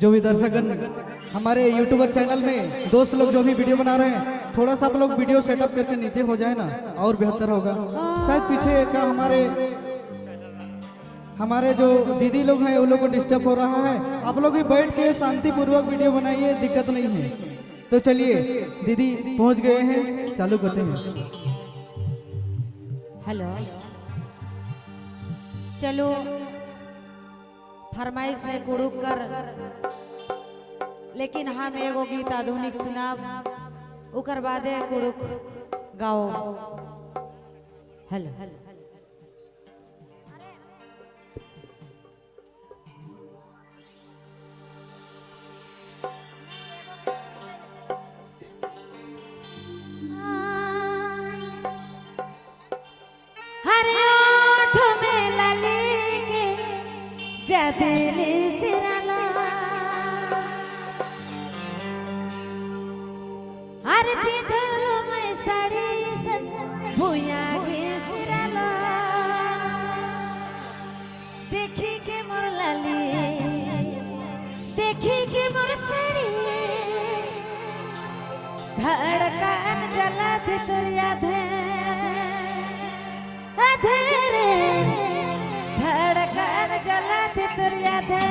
जो भी दर्शकगण हमारे यूट्यूबर चैनल में दोस्त लोग जो भी वीडियो बना रहे हैं, थोड़ा सा आप लोग वीडियो सेटअप करके नीचे हो जाए ना और बेहतर होगा। शायद पीछे का हमारे जो दीदी लोग हैं उन लोग को डिस्टर्ब हो रहा है। आप लोग भी बैठ के शांतिपूर्वक वीडियो बनाइए, दिक्कत नहीं है। तो चलिए दीदी पहुंच गए हैं, चालू करते हैं। हेलो, चलो फरमाइश है गुरु कर, लेकिन हम एगो गीत आधुनिक सुनाब, उकर बादे गुरु गाओ। हेलो, हरे ओठ में लली के जदेली सिरला, हरे पिधलो में साड़ी से भुया के सिरला, देखी के मोर लली, देखी के मोर साड़ी, धड़कन जला थी तुर याद है अधेरे, धड़कन जला थी तुर याद है।